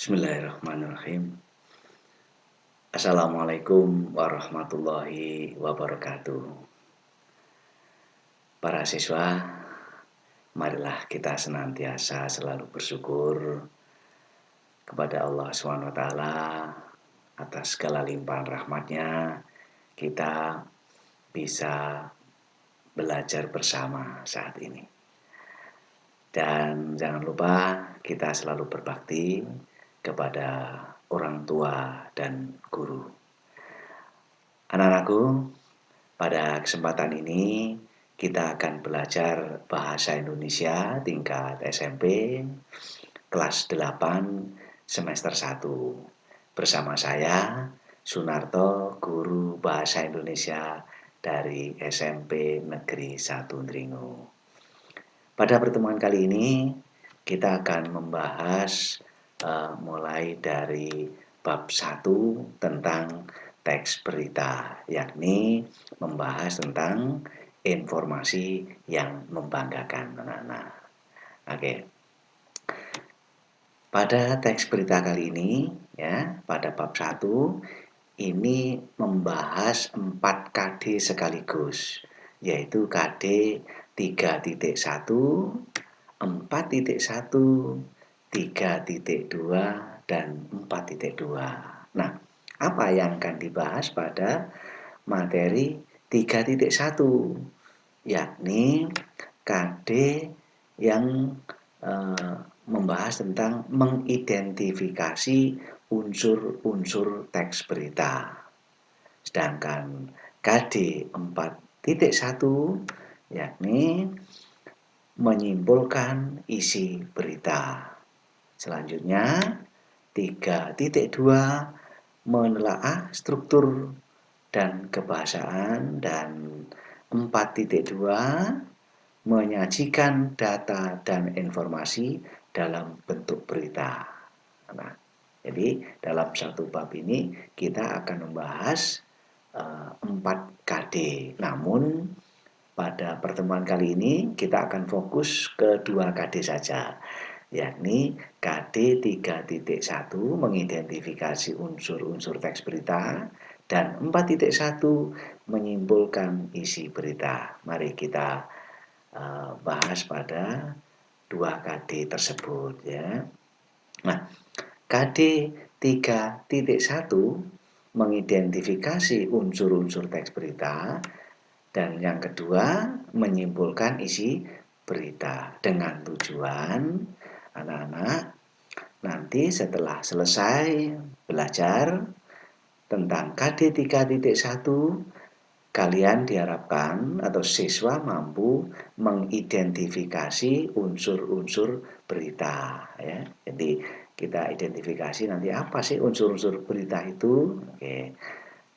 Bismillahirrahmanirrahim. Assalamualaikum warahmatullahi wabarakatuh. Para siswa, marilah kita senantiasa selalu bersyukur kepada Allah SWT atas segala limpahan rahmatnya. Kita bisa belajar bersama saat ini. Dan jangan lupa kita selalu berbakti kepada orang tua dan guru. Anak-anakku, pada kesempatan ini kita akan belajar bahasa Indonesia tingkat SMP kelas 8 semester 1 bersama saya Sunarto, guru bahasa Indonesia dari SMP Negeri 1 Dringo. Pada pertemuan kali ini kita akan membahas mulai dari bab 1 tentang teks berita, yakni membahas tentang informasi yang membanggakan anak-anak. Oke. Pada teks berita kali ini, ya, pada bab 1 ini membahas 4 KD sekaligus, yaitu KD 3.1, 4.1, 3.2, dan 4.2. Nah, apa yang akan dibahas pada materi 3.1, yakni KD yang membahas tentang mengidentifikasi unsur-unsur teks berita. Sedangkan KD 4.1 yakni menyimpulkan isi berita. Selanjutnya 3.2 menelaah struktur dan kebahasaan, dan 4.2 menyajikan data dan informasi dalam bentuk berita. Nah, jadi dalam satu bab ini kita akan membahas 4 KD. Namun pada pertemuan kali ini kita akan fokus ke 2 KD saja, yakni KD 3.1 mengidentifikasi unsur-unsur teks berita, dan 4.1 menyimpulkan isi berita. Mari kita bahas pada 2 KD tersebut, ya. Nah, KD 3.1 mengidentifikasi unsur-unsur teks berita, dan yang kedua menyimpulkan isi berita, dengan tujuan anak-anak nanti setelah selesai belajar tentang KD 3.1, kalian diharapkan atau siswa mampu mengidentifikasi unsur-unsur berita, ya. Jadi kita identifikasi nanti apa sih unsur-unsur berita itu. Oke.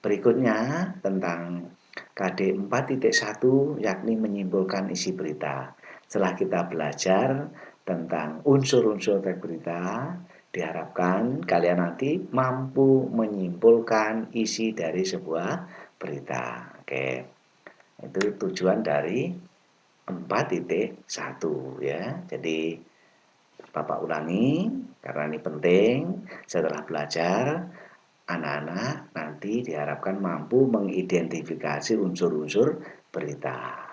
Berikutnya tentang KD 4.1 yakni menyimpulkan isi berita. Setelah kita belajar tentang unsur-unsur teks berita, diharapkan kalian nanti mampu menyimpulkan isi dari sebuah berita. Oke. Itu tujuan dari 4.1, ya. Jadi Bapak ulangi karena ini penting. Setelah belajar, anak-anak nanti diharapkan mampu mengidentifikasi unsur-unsur berita.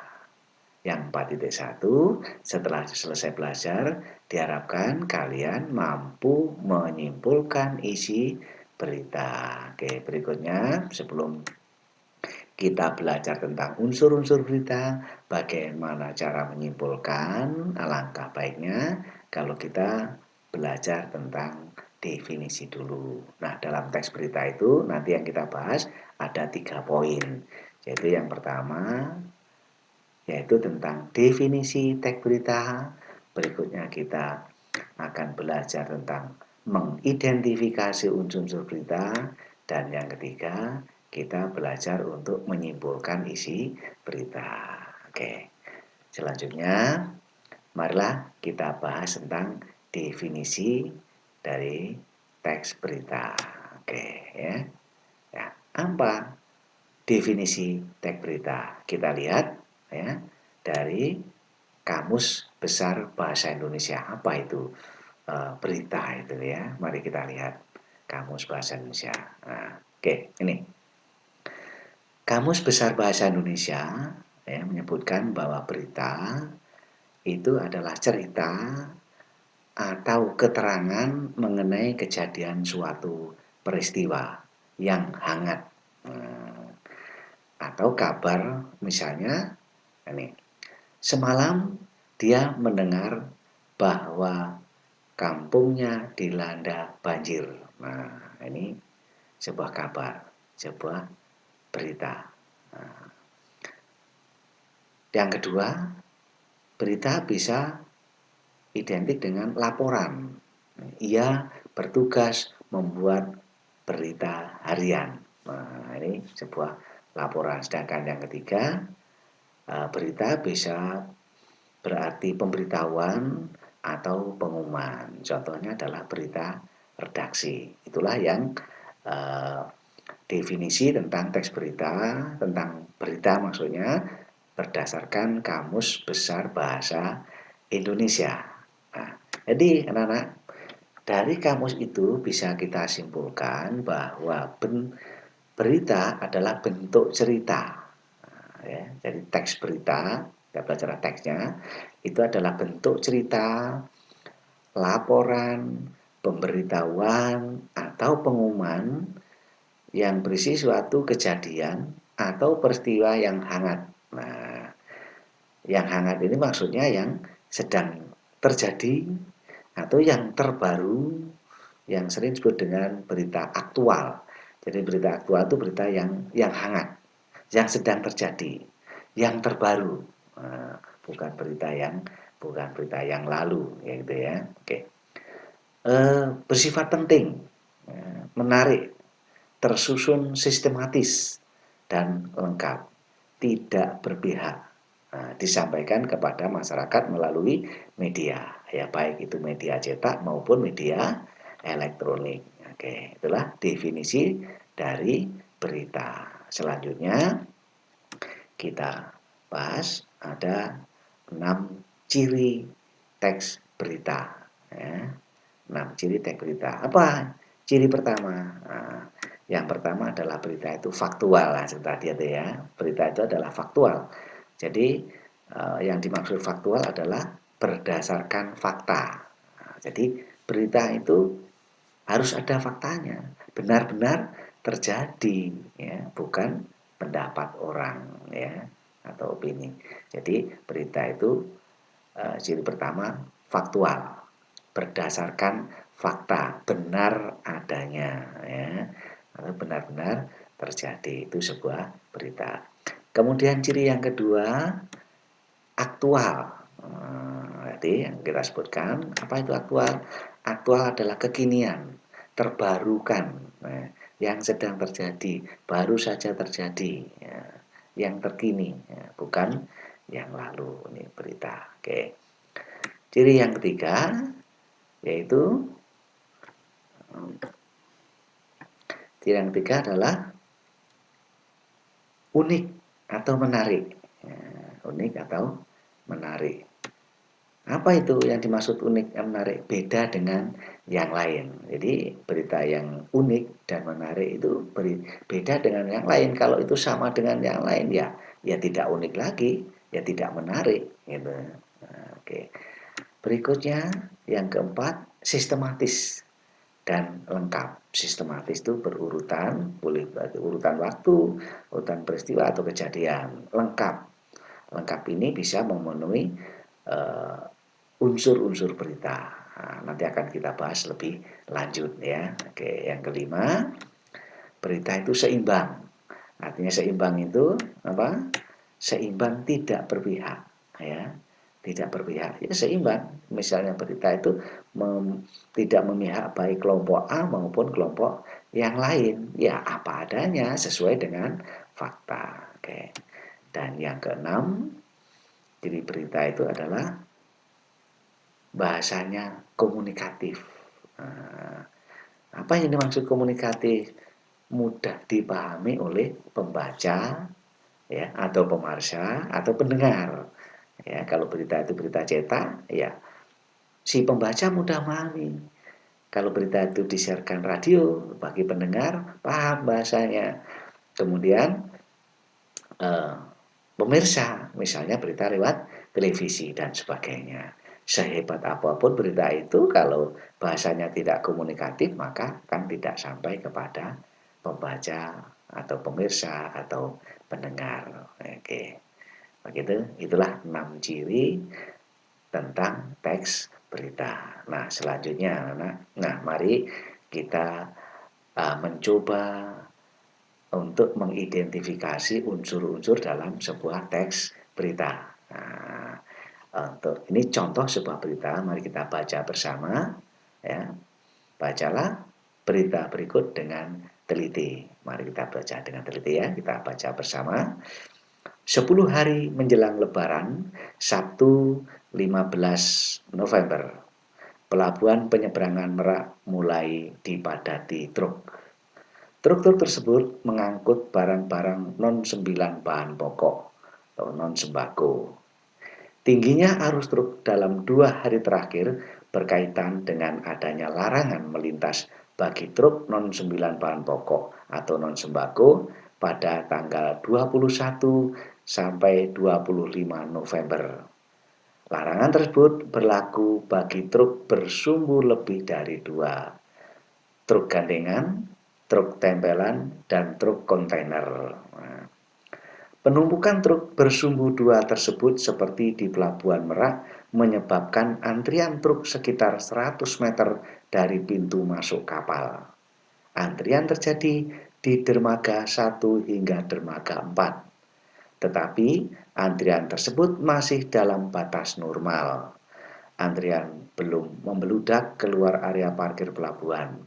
Yang 4.1, setelah selesai belajar, diharapkan kalian mampu menyimpulkan isi berita. Oke, berikutnya sebelum kita belajar tentang unsur-unsur berita, bagaimana cara menyimpulkan, alangkah baiknya kalau kita belajar tentang definisi dulu. Nah, dalam teks berita itu nanti yang kita bahas ada 3 poin. Yaitu yang pertama, yaitu tentang definisi teks berita. Berikutnya kita akan belajar tentang mengidentifikasi unsur-unsur berita. Dan yang ketiga, kita belajar untuk menyimpulkan isi berita. Oke. Selanjutnya, marilah kita bahas tentang definisi dari teks berita. Oke, ya. Ya, apa definisi teks berita? Kita lihat, ya, dari Kamus Besar Bahasa Indonesia. Apa itu berita itu ya. Mari kita lihat Kamus Bahasa Indonesia. Nah, oke, ini. Kamus Besar Bahasa Indonesia ya, menyebutkan bahwa berita itu adalah cerita atau keterangan mengenai kejadian suatu peristiwa yang hangat. Atau kabar misalnya ini. Semalam dia mendengar bahwa kampungnya dilanda banjir. Nah, ini sebuah kabar, sebuah berita. Nah, yang kedua, berita bisa identik dengan laporan. Ia bertugas membuat berita harian. Nah, ini sebuah laporan. Sedangkan yang ketiga, berita bisa berarti pemberitahuan atau pengumuman. Contohnya adalah berita redaksi. Itulah yang definisi tentang teks berita, tentang berita maksudnya berdasarkan Kamus Besar Bahasa Indonesia. Nah, jadi anak-anak, dari kamus itu bisa kita simpulkan bahwa berita adalah bentuk cerita. Nah, ya, jadi teks berita, kita belajar teksnya, itu adalah bentuk cerita, laporan, pemberitahuan, atau pengumuman yang berisi suatu kejadian atau peristiwa yang hangat. Nah, yang hangat ini maksudnya yang sedang terjadi atau yang terbaru, yang sering disebut dengan berita aktual. Jadi berita aktual itu berita yang hangat, yang sedang terjadi, yang terbaru. Nah, bukan berita yang lalu, ya gitu ya. Oke. Bersifat penting, menarik, tersusun sistematis dan lengkap, tidak berpihak. Nah, disampaikan kepada masyarakat melalui media, ya baik itu media cetak maupun media elektronik. Oke, itulah definisi dari berita. Selanjutnya kita bahas ada 6 ciri teks berita. Ya. 6 ciri teks berita. Apa ciri pertama? Nah, yang pertama adalah berita itu faktual. Nah, tadi itu ya. Berita itu adalah faktual. Jadi yang dimaksud faktual adalah berdasarkan fakta. Nah, jadi berita itu harus ada faktanya, benar-benar terjadi, ya, bukan pendapat orang, ya, atau opini. Jadi berita itu ciri pertama faktual, berdasarkan fakta, benar adanya, ya, atau benar-benar terjadi, itu sebuah berita. Kemudian ciri yang kedua, aktual. Jadi yang kita sebutkan, apa itu aktual? Aktual adalah kekinian, terbarukan, yang sedang terjadi, baru saja terjadi, ya, yang terkini, ya, bukan yang lalu. Ini berita. Oke. Ciri yang ketiga yaitu adalah unik atau menarik. Ya, unik atau menarik. Apa itu yang dimaksud unik dan menarik? Beda dengan yang lain. Jadi berita yang unik dan menarik itu beda dengan yang lain. Kalau itu sama dengan yang lain ya tidak unik lagi, ya tidak menarik. Gitu. Nah, oke. Berikutnya yang keempat, sistematis dan lengkap. Sistematis itu berurutan, boleh berarti urutan waktu, urutan peristiwa atau kejadian. Lengkap. Lengkap ini bisa memenuhi unsur-unsur berita. Nah, nanti akan kita bahas lebih lanjut ya. Oke, yang kelima, berita itu seimbang. Artinya seimbang itu apa? Seimbang tidak berpihak, ya. Tidak berpihak, ya seimbang. Misalnya berita itu tidak memihak baik kelompok A maupun kelompok yang lain. Ya apa adanya sesuai dengan fakta. Oke. Dan yang keenam, jadi berita itu adalah bahasanya komunikatif. Nah, apa yang dimaksud komunikatif? Mudah dipahami oleh pembaca, ya, atau pemirsa atau pendengar. Ya, kalau berita itu berita cetak, ya si pembaca mudah memahami. Kalau berita itu disiarkan radio, bagi pendengar paham bahasanya. Kemudian eh, pemirsa, misalnya berita lewat televisi dan sebagainya. Sehebat apapun berita itu, kalau bahasanya tidak komunikatif, maka kan tidak sampai kepada pembaca atau pemirsa atau pendengar. Oke, begitu. Itulah 6 ciri tentang teks berita. Nah, selanjutnya, nah mari kita mencoba untuk mengidentifikasi unsur-unsur dalam sebuah teks berita. Nah, ini contoh sebuah berita, mari kita baca bersama. Ya, bacalah berita berikut dengan teliti. Mari kita baca dengan teliti ya, kita baca bersama. 10 hari menjelang Lebaran, Sabtu 15 November, pelabuhan penyeberangan Merak mulai dipadati truk. Truk-truk tersebut mengangkut barang-barang non-9 bahan pokok atau non-sembako. Tingginya arus truk dalam 2 hari terakhir berkaitan dengan adanya larangan melintas bagi truk non-9 bahan pokok atau non-sembako pada tanggal 21 sampai 25 November. Larangan tersebut berlaku bagi truk bersumbu lebih dari 2, truk gandengan, truk tempelan, dan truk kontainer. Penumpukan truk bersumbu 2 tersebut seperti di Pelabuhan Merak menyebabkan antrian truk sekitar 100 meter dari pintu masuk kapal. Antrian terjadi di dermaga 1 hingga dermaga 4. Tetapi antrian tersebut masih dalam batas normal. Antrian belum membeludak keluar area parkir pelabuhan.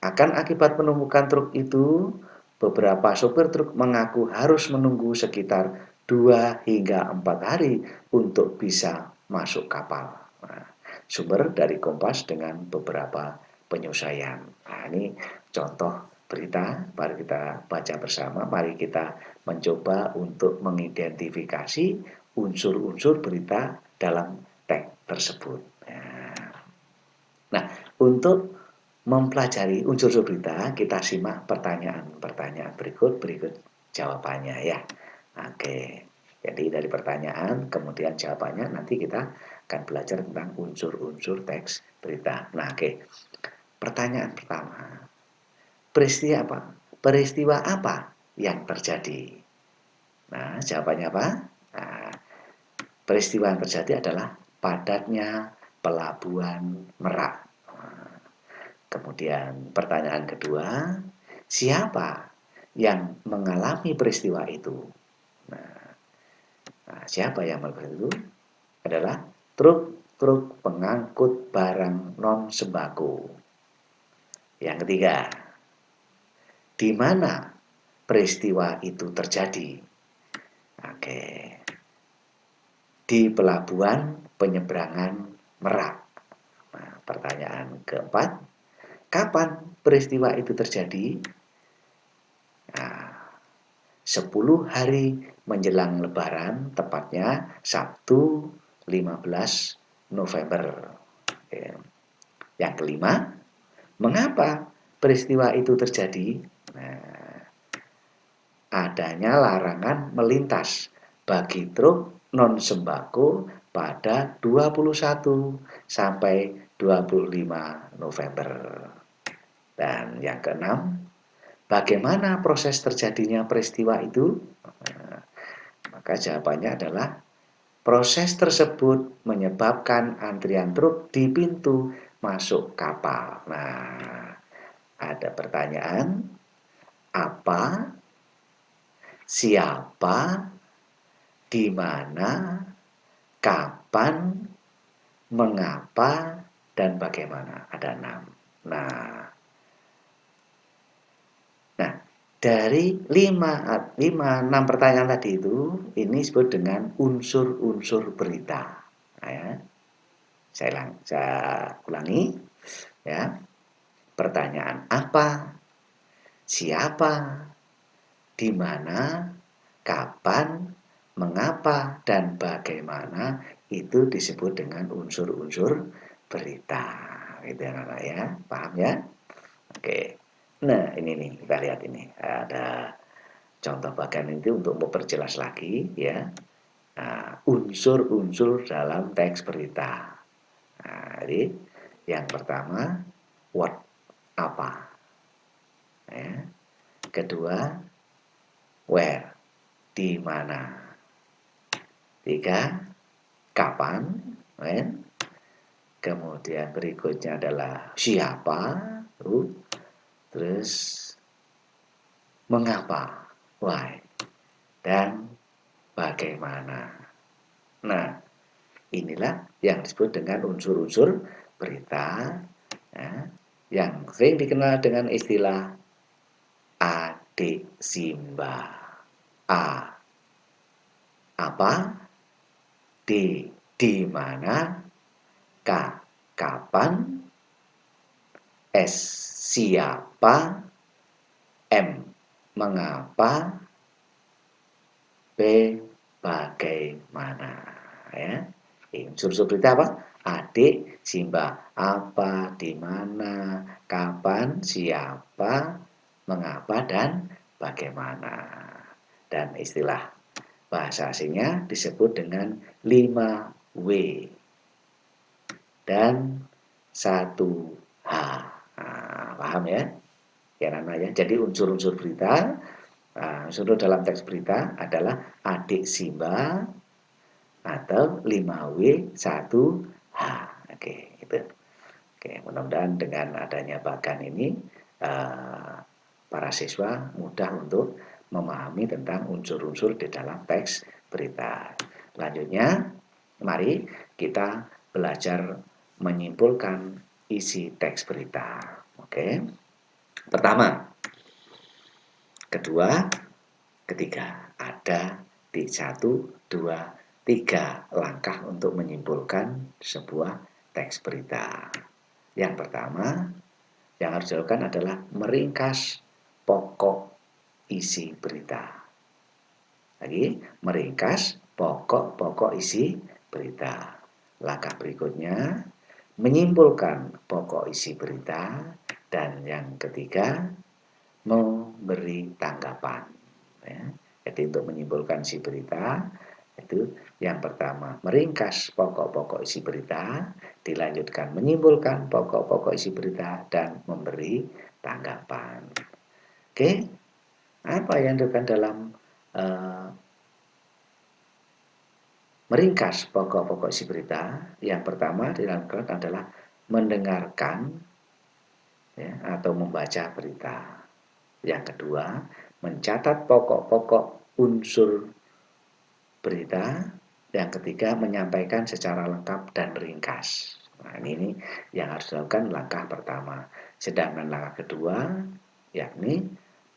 Akibat penumpukan truk itu, beberapa sopir truk mengaku harus menunggu sekitar 2 hingga 4 hari untuk bisa masuk kapal. Nah, sumber dari Kompas dengan beberapa penyesuaian. Nah, ini contoh berita, mari kita baca bersama, mari kita mencoba untuk mengidentifikasi unsur-unsur berita dalam teks tersebut. Nah, untuk mempelajari unsur-unsur berita, kita simak pertanyaan-pertanyaan berikut jawabannya ya. Oke, jadi dari pertanyaan kemudian jawabannya, nanti kita akan belajar tentang unsur-unsur teks berita. Nah, oke. Pertanyaan pertama, peristiwa apa yang terjadi? Nah, jawabannya apa? Nah, peristiwa yang terjadi adalah padatnya pelabuhan Merak. Kemudian pertanyaan kedua, siapa yang mengalami peristiwa itu? Nah, siapa yang mengalami itu? Adalah truk-truk pengangkut barang non-sembako. Yang ketiga, di mana peristiwa itu terjadi? Oke, di pelabuhan penyeberangan Merak. Nah, pertanyaan keempat, kapan peristiwa itu terjadi? Nah, 10 hari menjelang Lebaran, tepatnya Sabtu 15 November. Yang kelima, mengapa peristiwa itu terjadi? Nah, adanya larangan melintas bagi truk non-sembako pada 21 sampai 25 November. Dan yang keenam, bagaimana proses terjadinya peristiwa itu? Maka jawabannya adalah proses tersebut menyebabkan antrian truk di pintu masuk kapal. Nah, ada pertanyaan, apa, siapa, di mana, kapan, mengapa, dan bagaimana. Ada 6. Nah, dari 6 pertanyaan tadi itu, ini disebut dengan unsur-unsur berita. Nah, ya. Saya ulangi. Ya. Pertanyaan apa, siapa, di mana, kapan, mengapa, dan bagaimana itu disebut dengan unsur-unsur berita. Gitu ya anak-anak ya, paham ya? Oke. Nah, ini nih kita lihat ini ada contoh bagian itu untuk memperjelas lagi ya. Unsur-unsur dalam teks berita. Jadi yang pertama what, apa ya. Kedua where, di mana. Tiga kapan, when. Kemudian berikutnya adalah siapa, who. Terus mengapa, why, dan bagaimana. Nah, inilah yang disebut dengan unsur-unsur berita ya, yang sering dikenal dengan istilah adik Simba. A, apa, di mana, K, kapan, S, siapa, M, mengapa, B, bagaimana ya. Unsur-unsur berita apa? Adik Simba, apa, di mana, kapan, siapa, mengapa, dan bagaimana. Dan istilah bahasa asingnya disebut dengan 5W dan 1H. Nah, paham ya? Ya Nana ya. Jadi unsur-unsur berita, unsur dalam teks berita adalah adik Simba atau 5W 1H. Oke, itu. Oke, mudah-mudahan dengan adanya bagan ini para siswa mudah untuk memahami tentang unsur-unsur di dalam teks berita. Selanjutnya, mari kita belajar menyimpulkan isi teks berita. Oke. Pertama, kedua, ketiga. Ada di 1, 2, 3 langkah untuk menyimpulkan sebuah teks berita. Yang pertama, yang harus dilakukan adalah meringkas pokok isi berita. Lagi, meringkas pokok-pokok isi berita. Langkah berikutnya, menyimpulkan pokok isi berita. Dan yang ketiga, memberi tanggapan. Ya. Jadi untuk menyimpulkan isi berita, itu yang pertama meringkas pokok-pokok isi berita, dilanjutkan menyimpulkan pokok-pokok isi berita, dan memberi tanggapan. Oke, apa yang dilakukan dalam meringkas pokok-pokok isi berita? Yang pertama dilakukan adalah mendengarkan ya, atau membaca berita. Yang kedua, mencatat pokok-pokok unsur berita. Yang ketiga, menyampaikan secara lengkap dan ringkas. Nah, ini yang harus dilakukan langkah pertama. Sedangkan langkah kedua, yakni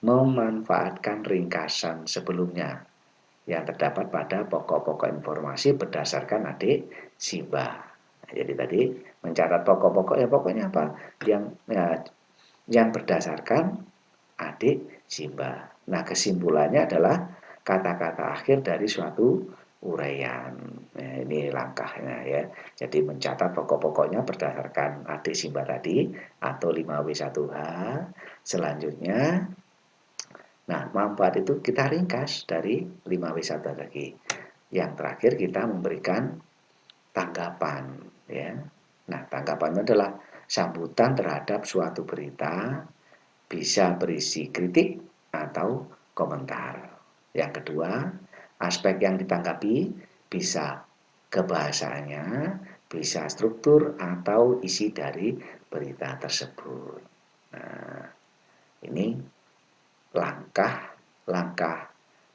memanfaatkan ringkasan sebelumnya yang terdapat pada pokok-pokok informasi berdasarkan adik Simba. Nah, jadi tadi mencatat pokok-pokok ya pokoknya apa yang berdasarkan adik Simba. Nah, kesimpulannya adalah kata-kata akhir dari suatu uraian. Nah, ini langkahnya ya. Jadi mencatat pokok-pokoknya berdasarkan adik Simba tadi atau 5W1H. Selanjutnya, nah manfaat itu kita ringkas dari 5W1H lagi. Yang terakhir kita memberikan tanggapan ya. Nah, tanggapannya adalah sambutan terhadap suatu berita, bisa berisi kritik atau komentar. Yang kedua, aspek yang ditanggapi bisa kebahasaannya, bisa struktur atau isi dari berita tersebut. Nah, ini langkah-langkah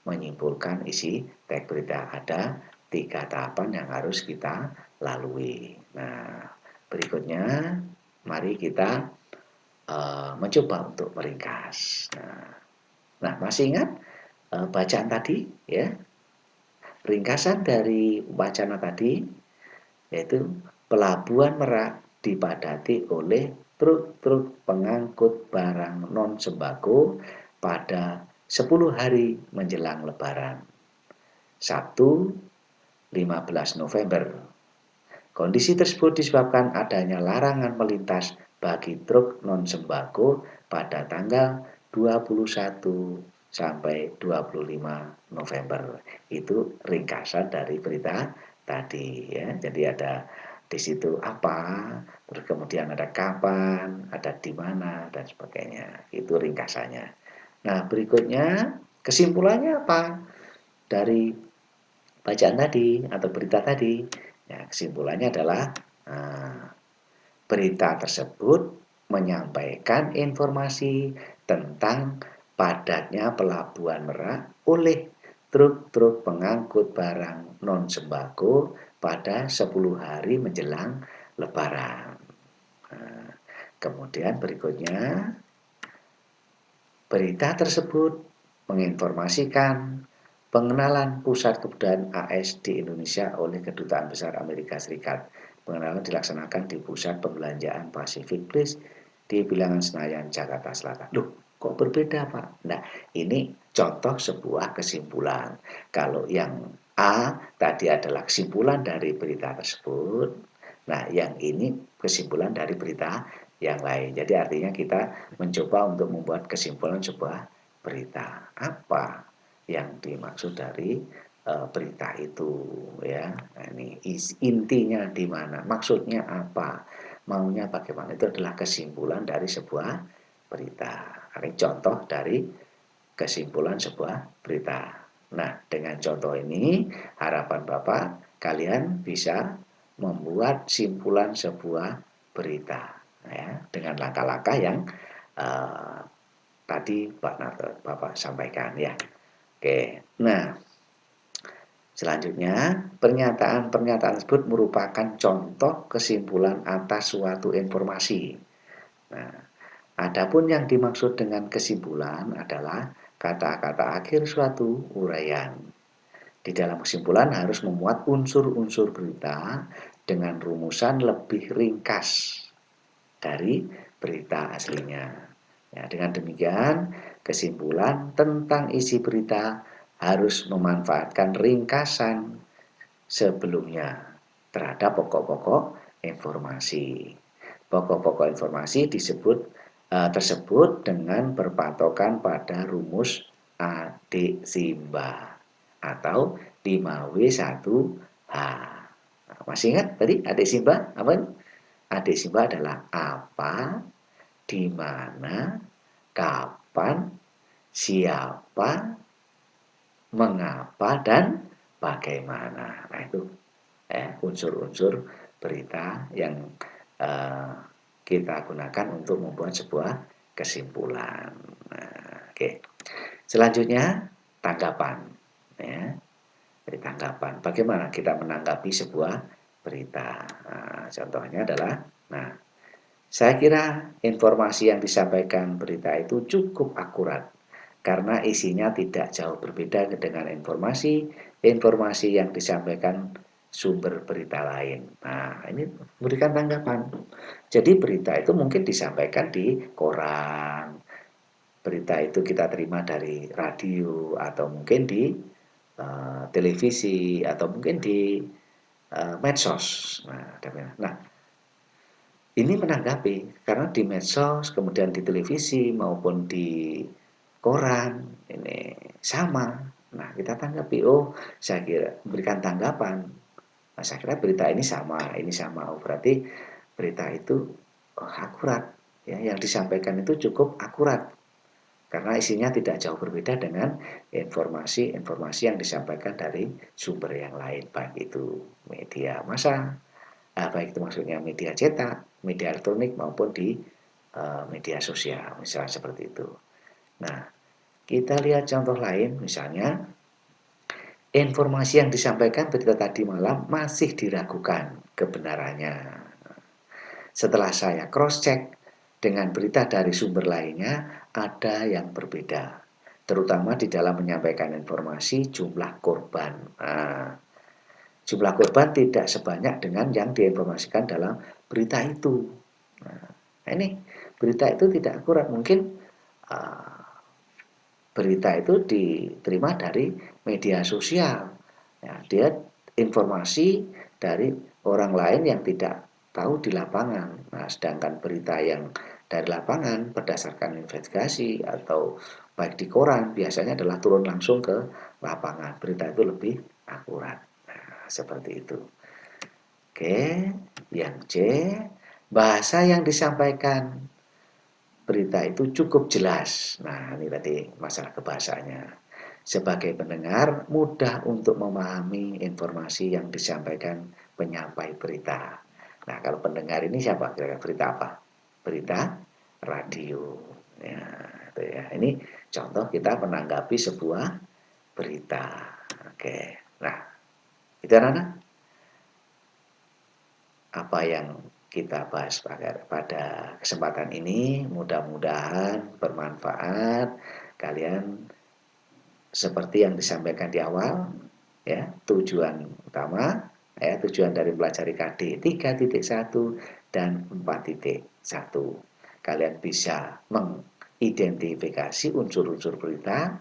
menyimpulkan isi teks berita. Ada 3 tahapan yang harus kita lalui. Nah, berikutnya mari kita mencoba untuk meringkas. Nah, masih ingat bacaan tadi ya? Ringkasan dari wacana tadi yaitu Pelabuhan Merak dipadati oleh truk-truk pengangkut barang non sembako pada 10 hari menjelang Lebaran. Sabtu 15 November Kondisi tersebut disebabkan adanya larangan melintas bagi truk non-sembako pada tanggal 21 sampai 25 November. Itu ringkasan dari berita tadi ya. Jadi ada di situ apa, terus kemudian ada kapan, ada di mana dan sebagainya. Itu ringkasannya. Nah, berikutnya kesimpulannya apa dari bacaan tadi atau berita tadi? Ya, kesimpulannya adalah berita tersebut menyampaikan informasi tentang padatnya pelabuhan Merak oleh truk-truk pengangkut barang non-sembako pada 10 hari menjelang Lebaran. Nah, kemudian berikutnya, berita tersebut menginformasikan pengenalan pusat kebudayaan AS di Indonesia oleh Kedutaan Besar Amerika Serikat. Pengenalan dilaksanakan di Pusat Perbelanjaan Pacific Place di Bilangan Senayan, Jakarta Selatan. Loh, kok berbeda, Pak? Nah, ini contoh sebuah kesimpulan. Kalau yang A tadi adalah kesimpulan dari berita tersebut, nah yang ini kesimpulan dari berita yang lain. Jadi artinya kita mencoba untuk membuat kesimpulan sebuah berita. Apa yang dimaksud dari berita itu ya. Nah, ini intinya di mana, maksudnya apa, maunya bagaimana, itu adalah kesimpulan dari sebuah berita. Ini contoh dari kesimpulan sebuah berita. Nah, dengan contoh ini harapan Bapak kalian bisa membuat simpulan sebuah berita ya, dengan langkah-langkah yang uh, tadi Bapak sampaikan ya. Oke. Nah, selanjutnya, pernyataan-pernyataan tersebut merupakan contoh kesimpulan atas suatu informasi. Nah, adapun yang dimaksud dengan kesimpulan adalah kata-kata akhir suatu uraian. Di dalam kesimpulan harus memuat unsur-unsur berita dengan rumusan lebih ringkas dari berita aslinya. Ya, dengan demikian, kesimpulan tentang isi berita harus memanfaatkan ringkasan sebelumnya terhadap pokok-pokok informasi. Pokok-pokok informasi tersebut dengan berpatokan pada rumus AD Simba atau 5W1H. Nah, masih ingat tadi AD Simba apa? AD Simba adalah apa, di mana, kapan, siapa, mengapa, dan bagaimana. Nah, itu unsur-unsur berita yang eh, kita gunakan untuk membuat sebuah kesimpulan. Nah, oke. Selanjutnya, tanggapan. Ya. Jadi tanggapan. Bagaimana kita menanggapi sebuah berita. Nah, contohnya adalah, nah, saya kira informasi yang disampaikan berita itu cukup akurat karena isinya tidak jauh berbeda dengan informasi yang disampaikan sumber berita lain. Nah, ini memberikan tanggapan. Jadi berita itu mungkin disampaikan di koran, berita itu kita terima dari radio atau mungkin di televisi atau mungkin di medsos. Nah, ini menanggapi karena di medsos, kemudian di televisi maupun di koran ini sama. Nah, kita tanggapi, oh, saya kira berikan tanggapan. Nah, saya kira berita ini sama. Oh, berarti berita itu akurat. Ya, yang disampaikan itu cukup akurat karena isinya tidak jauh berbeda dengan informasi-informasi yang disampaikan dari sumber yang lain, baik itu media massa, baik itu maksudnya media cetak, media elektronik maupun di media sosial, misalnya seperti itu. Nah, kita lihat contoh lain, misalnya informasi yang disampaikan berita tadi malam masih diragukan kebenarannya. Setelah saya cross-check dengan berita dari sumber lainnya, ada yang berbeda, terutama di dalam menyampaikan informasi jumlah korban. Nah, jumlah korban tidak sebanyak dengan yang diinformasikan dalam berita itu. Nah, ini berita itu tidak akurat. Mungkin berita itu diterima dari media sosial. Ya, dia informasi dari orang lain yang tidak tahu di lapangan. Nah, sedangkan berita yang dari lapangan berdasarkan investigasi atau baik di koran biasanya adalah turun langsung ke lapangan. Berita itu lebih akurat. Nah, seperti itu. Oke, yang C, bahasa yang disampaikan berita itu cukup jelas. Nah, ini tadi masalah kebahasanya. Sebagai pendengar, mudah untuk memahami informasi yang disampaikan penyampai berita. Nah, kalau pendengar ini siapa? Kira-kira berita apa? Berita radio. Ya, itu ya. Ini contoh kita menanggapi sebuah berita. Oke. Nah, itu anak-anak apa yang kita bahas pada kesempatan ini. Mudah-mudahan bermanfaat. Kalian seperti yang disampaikan di awal, ya, tujuan utama, ya, tujuan dari pelajari KD 3.1 dan 4.1. Kalian bisa mengidentifikasi unsur-unsur berita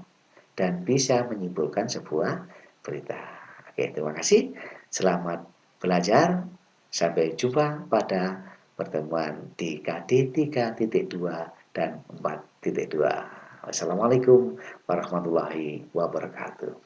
dan bisa menyimpulkan sebuah berita. Oke, terima kasih. Selamat belajar. Sampai jumpa pada pertemuan di KD 3.2 dan 4.2. Wassalamualaikum warahmatullahi wabarakatuh.